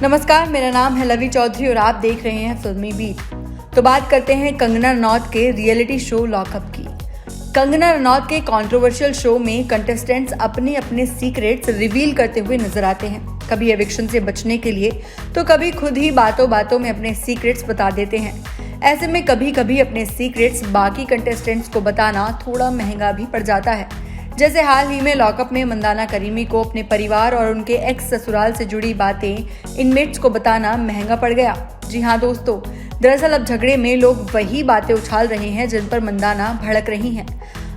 नमस्कार, मेरा नाम है लवी चौधरी और आप देख रहे हैं फिल्मी बीट। तो बात करते हैं कंगना रनौत के रियलिटी शो लॉकअप की। कंगना रनौत के कंट्रोवर्शियल शो में कंटेस्टेंट्स अपने अपने सीक्रेट्स रिवील करते हुए नजर आते हैं। कभी एविक्शन से बचने के लिए तो कभी खुद ही बातों बातों में अपने सीक्रेट्स बता देते हैं। ऐसे में कभी कभी अपने सीक्रेट्स बाकी कंटेस्टेंट्स को बताना थोड़ा महंगा भी पड़ जाता है। जैसे हाल ही में लॉकअप में मंदाना करीमी को अपने परिवार और उनके एक्स ससुराल से जुड़ी बातें इनमेट्स को बताना महंगा पड़ गया। जी हाँ दोस्तों, दरअसल अब झगड़े में लोग वही बातें उछाल रहे हैं जिन पर मंदाना भड़क रही हैं।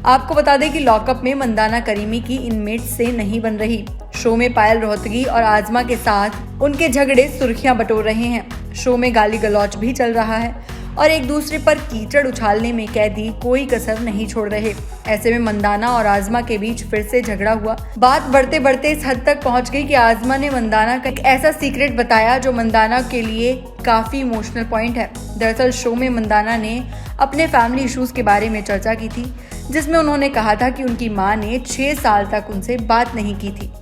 आपको बता दें कि लॉकअप में मंदाना करीमी की इनमेट्स से नहीं बन रही। शो में पायल रोहतगी और आजमा के साथ उनके झगड़े सुर्खियां बटोर रहे हैं। शो में गाली गलौच भी चल रहा है और एक दूसरे पर कीचड़ उछालने में कैदी कोई कसर नहीं छोड़ रहे। ऐसे में मंदाना और आजमा के बीच फिर से झगड़ा हुआ। बात बढ़ते बढ़ते इस हद तक पहुंच गई कि आजमा ने मंदाना का एक ऐसा सीक्रेट बताया जो मंदाना के लिए काफी इमोशनल पॉइंट है। दरअसल शो में मंदाना ने अपने फैमिली इश्यूज के बारे में चर्चा की थी, जिसमें उन्होंने कहा था कि उनकी माँ ने 6 साल तक उनसे बात नहीं की थी।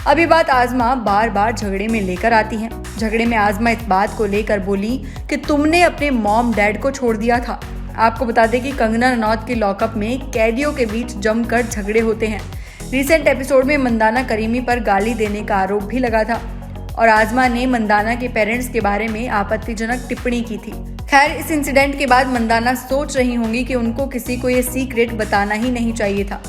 अभी बात आजमा बार बार झगड़े में लेकर आती हैं। झगड़े में आजमा इस बात को लेकर बोली कि तुमने अपने मॉम डैड को छोड़ दिया था। आपको बता दें कि कंगना रनौत के लॉकअप में कैदियों के बीच जमकर झगड़े होते हैं। रिसेंट एपिसोड में मंदाना करीमी पर गाली देने का आरोप भी लगा था और आजमा ने मंदाना के पेरेंट्स के बारे में आपत्तिजनक टिप्पणी की थी। खैर, इस इंसिडेंट के बाद मंदाना सोच रही होंगी कि उनको किसी को ये सीक्रेट बताना ही नहीं चाहिए था,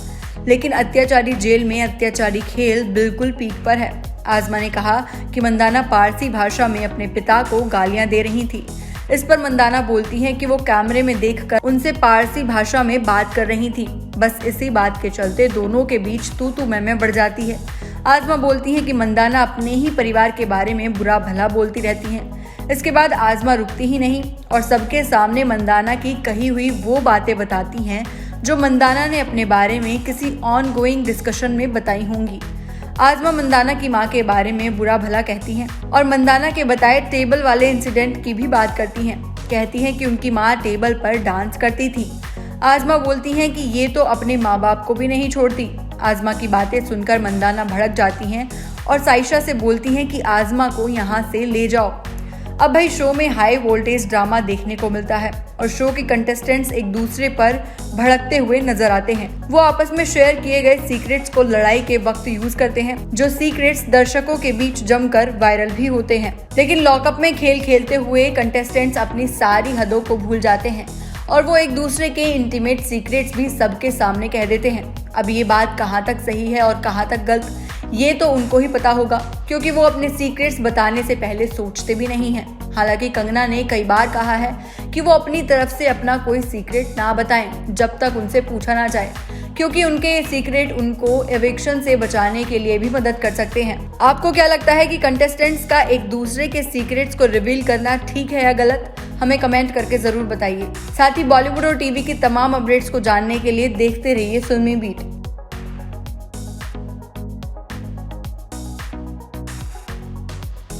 लेकिन अत्याचारी जेल में अत्याचारी खेल बिल्कुल पीक पर है। आजमा ने कहा कि मंदाना पारसी भाषा में अपने पिता को गालियां दे रही थी। इस पर मंदाना बोलती हैं कि वो कैमरे में देखकर उनसे पारसी भाषा में बात कर रही थी। बस इसी बात के चलते दोनों के बीच तू मैं बढ़ जाती है। आजमा बोलती हैं कि मंदाना अपने ही परिवार के बारे में बुरा भला बोलती रहती हैं। इसके बाद आजमा रुकती ही नहीं और सबके सामने मंदाना की कही हुई वो बातें बताती हैं जो मंदाना ने अपने बारे में किसी ऑन गोइंग डिस्कशन में बताई होंगी। आजमा मंदाना की मां के बारे में बुरा भला कहती हैं और मंदाना के बताए टेबल वाले इंसिडेंट की भी बात करती हैं। कहती हैं कि उनकी मां टेबल पर डांस करती थी। आजमा बोलती हैं कि ये तो अपने माँ बाप को भी नहीं छोड़ती। आजमा की बातें सुनकर मंदाना भड़क जाती हैं और साइशा से बोलती हैं कि आजमा को यहाँ से ले जाओ। अब भाई शो में हाई वोल्टेज ड्रामा देखने को मिलता है और शो के कंटेस्टेंट्स एक दूसरे पर भड़कते हुए नजर आते हैं। वो आपस में शेयर किए गए सीक्रेट्स को लड़ाई के वक्त यूज करते हैं, जो सीक्रेट्स दर्शकों के बीच जमकर वायरल भी होते हैं। लेकिन लॉकअप में खेल खेलते हुए कंटेस्टेंट्स अपनी सारी हदों को भूल जाते हैं और वो एक दूसरे के इंटीमेट सीक्रेट्स भी सबके सामने कह देते हैं। अब ये बात कहाँ तक सही है और कहाँ तक गलत, ये तो उनको ही पता होगा, क्योंकि वो अपने सीक्रेट्स बताने से पहले सोचते भी नहीं हैं। हालांकि कंगना ने कई बार कहा है कि वो अपनी तरफ से अपना कोई सीक्रेट ना बताएं जब तक उनसे पूछा ना जाए, क्योंकि उनके ये सीक्रेट उनको एविक्शन से बचाने के लिए भी मदद कर सकते हैं। आपको क्या लगता है कि कंटेस्टेंट्स का एक दूसरे के सीक्रेट्स को रिवील करना ठीक है या गलत? हमें कमेंट करके जरूर बताइए। साथ ही बॉलीवुड और टीवी की तमाम अपडेट्स को जानने के लिए देखते रहिए फिल्मी बीट।